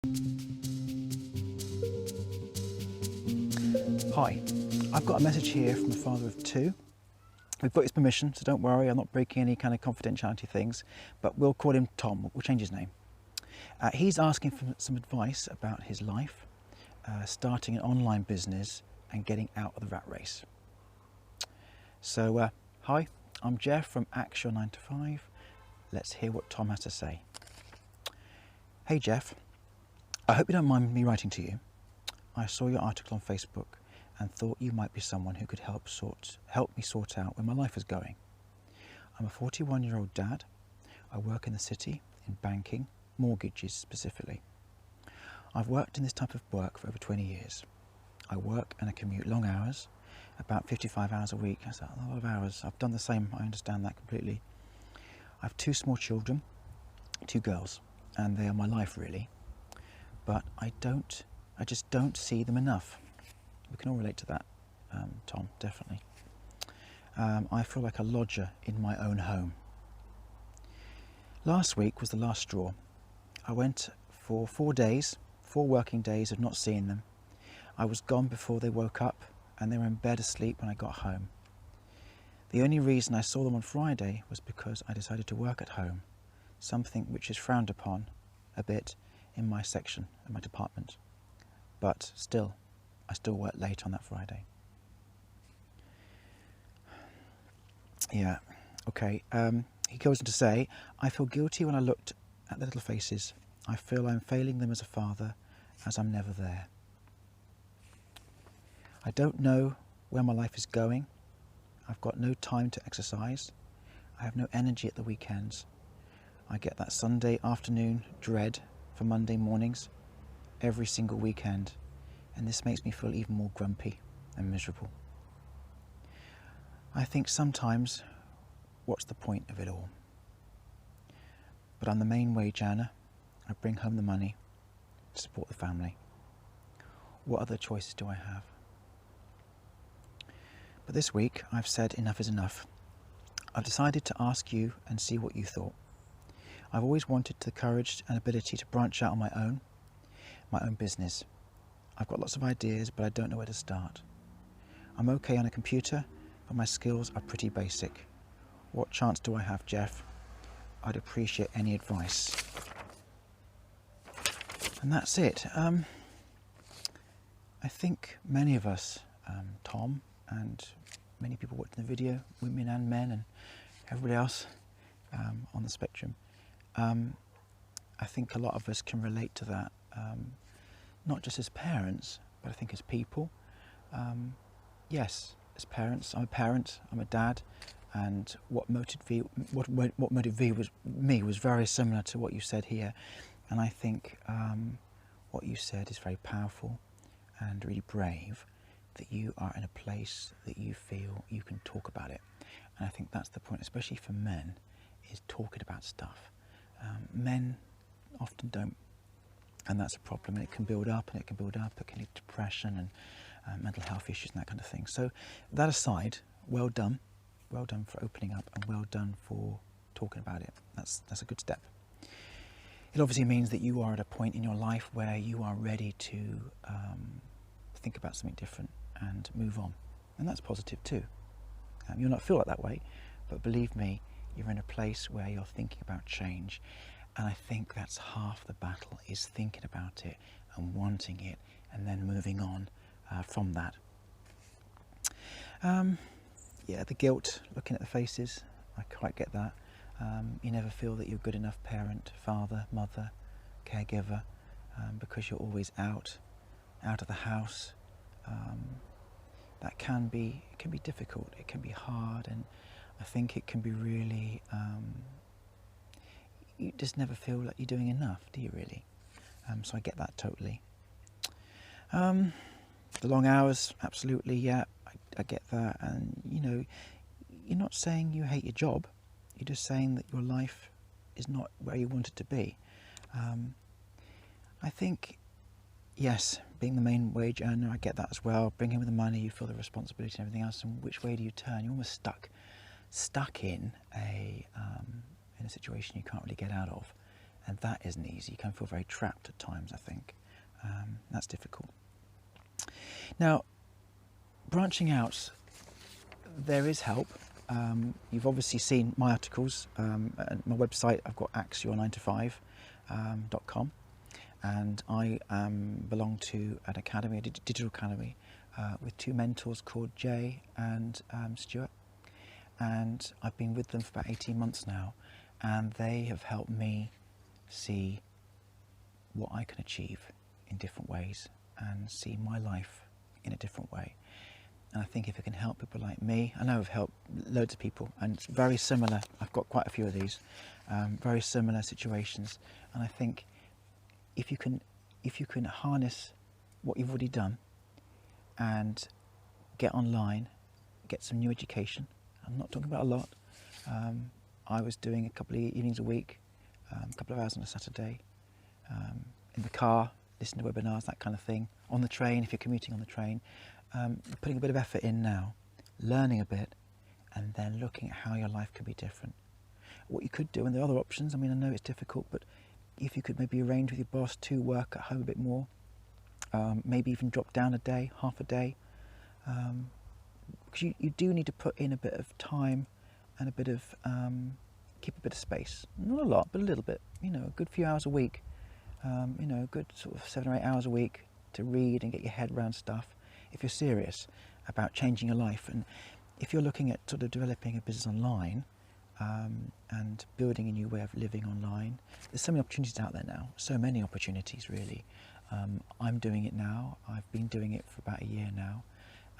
Hi, I've got a message here from a father of two. We've got his permission, so don't worry, I'm not breaking any kind of confidentiality things, but we'll call him Tom, we'll change his name. He's asking for some advice about his life, starting an online business and getting out of the rat race. So, hi, I'm Jeff from Axe 9 to 5. Let's hear what Tom has to say. Hey Jeff, I hope you don't mind me writing to you. I saw your article on Facebook and thought you might be someone who could help me sort out where my life is going. I'm a 41-year-old dad. I work in the city, in banking, mortgages specifically. I've worked in this type of work for over 20 years. I work and I commute long hours, about 55 hours a week. That's a lot of hours. I've done the same, I understand that completely. I have two small children, two girls, and they are my life really. But I just don't see them enough. We can all relate to that, Tom, definitely. I feel like a lodger in my own home. Last week was the last straw. I went for 4 working days of not seeing them. I was gone before they woke up and they were in bed asleep when I got home. The only reason I saw them on Friday was because I decided to work at home, something which is frowned upon a bit in my section, in my department. But still, I still worked late on that Friday. Yeah, okay. He goes on to say, I feel guilty when I looked at their little faces. I feel I'm failing them as a father, as I'm never there. I don't know where my life is going. I've got no time to exercise. I have no energy at the weekends. I get that Sunday afternoon dread for Monday mornings every single weekend, and this makes me feel even more grumpy and miserable. I think sometimes, what's the point of it all? But I'm the main wage earner. I bring home the money to support the family. What other choices do I have? But this week I've said enough is enough. I've decided to ask you and see what you thought. I've always wanted the courage and ability to branch out on my own business. I've got lots of ideas, but I don't know where to start. I'm okay on a computer, but my skills are pretty basic. What chance do I have, Jeff? I'd appreciate any advice. And that's it. I think many of us, Tom, and many people watching the video, women and men and everybody else on the spectrum, I think a lot of us can relate to that. Not just as parents, but I think as people. Yes, as parents, I'm a parent, I'm a dad, and what motivated me was very similar to what you said here. And I think what you said is very powerful and really brave, that you are in a place that you feel you can talk about it. And I think that's the point, especially for men, is talking about stuff. Men often don't. And that's a problem, and it can build up and it can build up. It can lead to depression and mental health issues and that kind of thing. So that aside, well done for opening up, and well done for talking about it. That's a good step. It obviously means that you are at a point in your life where you are ready to think about something different and move on, and that's positive too. You'll not feel like that way, but believe me, you're in a place where you're thinking about change. And I think that's half the battle, is thinking about it and wanting it and then moving on from that. Yeah, the guilt, looking at the faces, I quite get that. You never feel that you're good enough parent, father, mother, caregiver, because you're always out of the house. That can be difficult, it can be hard, and I think it can be really... you just never feel like you're doing enough, do you really? So I get that totally. The long hours, absolutely, yeah, I get that. And you know, you're not saying you hate your job, you're just saying that your life is not where you want it to be. I think, yes, being the main wage earner, I get that as well. Bring in with the money, you feel the responsibility and everything else, and which way do you turn? You're almost stuck in a situation you can't really get out of. and that isn't easy. You can feel very trapped at times, I think. That's difficult. Now, branching out, there is help. You've obviously seen my articles. At my website, I've got axyour9to5.com, and I belong to an academy, a digital academy, with two mentors called Jay and Stuart, and I've been with them for about 18 months now, and they have helped me see what I can achieve in different ways and see my life in a different way. And I think if it can help people like me, I know I've helped loads of people, and it's very similar. I've got quite a few of these, very similar situations. And I think if you can harness what you've already done and get online, get some new education. I'm not talking about a lot. I was doing a couple of evenings a week, a couple of hours on a Saturday, in the car, listening to webinars, that kind of thing. On the train, if you're commuting on the train. Putting a bit of effort in now, learning a bit, and then looking at how your life could be different. What you could do, and there are other options, I mean, I know it's difficult, but if you could maybe arrange with your boss to work at home a bit more, maybe even drop down a day, half a day, because you do need to put in a bit of time and a bit of, keep a bit of space. Not a lot, but a little bit, you know, a good few hours a week, you know, a good sort of 7 or 8 hours a week to read and get your head around stuff. If you're serious about changing your life, and if you're looking at sort of developing a business online and building a new way of living online, there's so many opportunities out there now, so many opportunities really. I'm doing it now, I've been doing it for about a year now,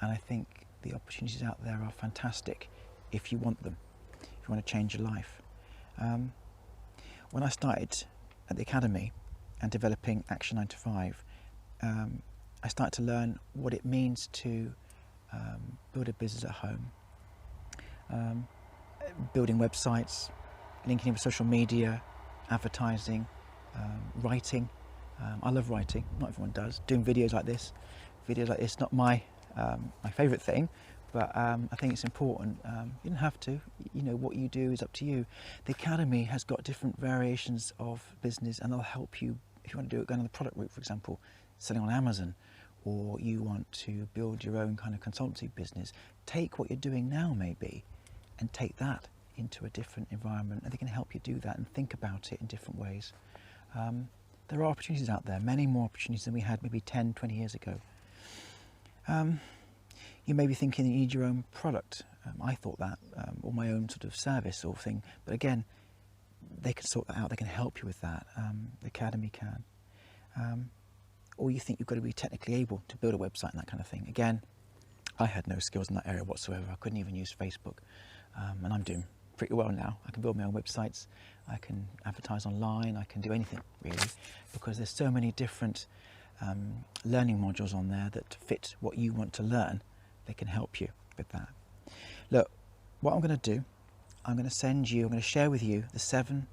and I think the opportunities out there are fantastic if you want them, if you want to change your life. When I started at the Academy and developing Action 9 to 5, I started to learn what it means to build a business at home, building websites, linking in with social media, advertising, writing. I love writing, not everyone does. Doing videos like this, not my favourite thing, but I think it's important. You don't have to, you know, what you do is up to you. The Academy has got different variations of business, and they'll help you if you want to do it going on the product route, for example, selling on Amazon, or you want to build your own kind of consultancy business. Take what you're doing now maybe and take that into a different environment, and they can help you do that and think about it in different ways. There are opportunities out there, many more opportunities than we had maybe 10, 20 years ago. You may be thinking you need your own product. I thought that, or my own sort of service or thing, but again, they can sort that out, they can help you with that. The Academy can. Or you think you've got to be technically able to build a website and that kind of thing. Again, I had no skills in that area whatsoever. I couldn't even use Facebook, and I'm doing pretty well now. I can build my own websites, I can advertise online, I can do anything really, because there's so many different learning modules on there that fit what you want to learn. They can help you with that. Look, what I'm going to do, I'm going to share with you the seven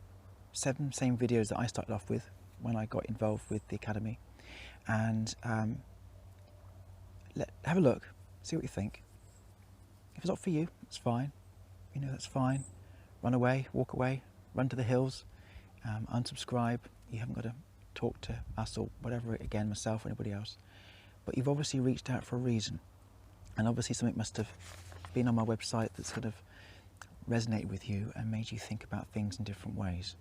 same videos that I started off with when I got involved with the Academy. And have a look, see what you think. If it's not for you, it's fine. You know, that's fine. Run away, walk away, run to the hills, unsubscribe. You haven't got to talk to us or whatever again, myself or anybody else. But you've obviously reached out for a reason. And obviously something must have been on my website that sort of resonated with you and made you think about things in different ways.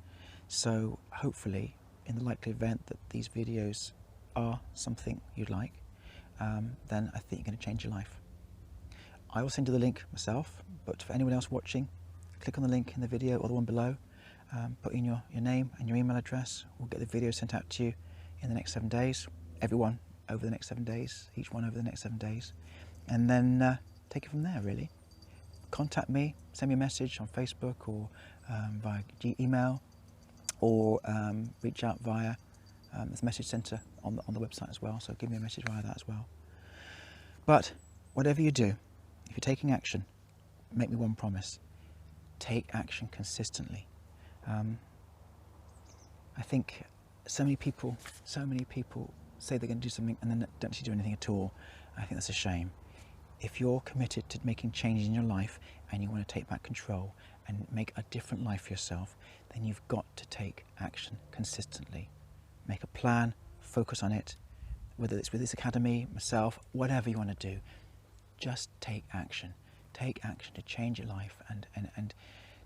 So hopefully, in the likely event that these videos are something you'd like, then I think you're going to change your life. I will send you the link myself, but for anyone else watching, click on the link in the video or the one below, put in your name and your email address. We'll get the video sent out to you in the next 7 days, everyone over the next 7 days, each one over the next 7 days, and then take it from there really. Contact me, send me a message on Facebook or via email, or reach out via there's a message centre on the website as well, so give me a message via that as well. But whatever you do, if you're taking action, make me one promise: take action consistently. I think so many people say they're going to do something and then don't actually do anything at all. I think that's a shame. If you're committed to making changes in your life and you want to take back control and make a different life for yourself, then you've got to take action consistently. Make a plan, focus on it, whether it's with this academy, myself, whatever you want to do. Just take action. Take action to change your life and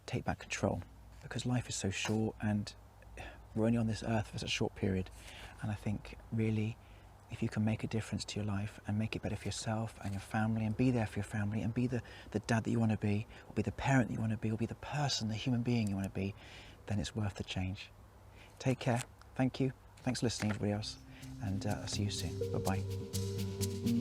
take back control, because life is so short and we're only on this earth for such a short period. And I think really, if you can make a difference to your life and make it better for yourself and your family, and be there for your family, and be the dad that you want to be, or be the parent that you want to be, or be the person, the human being you want to be, then it's worth the change. Take care. Thank you. Thanks for listening, everybody else. And I'll see you soon. Bye-bye.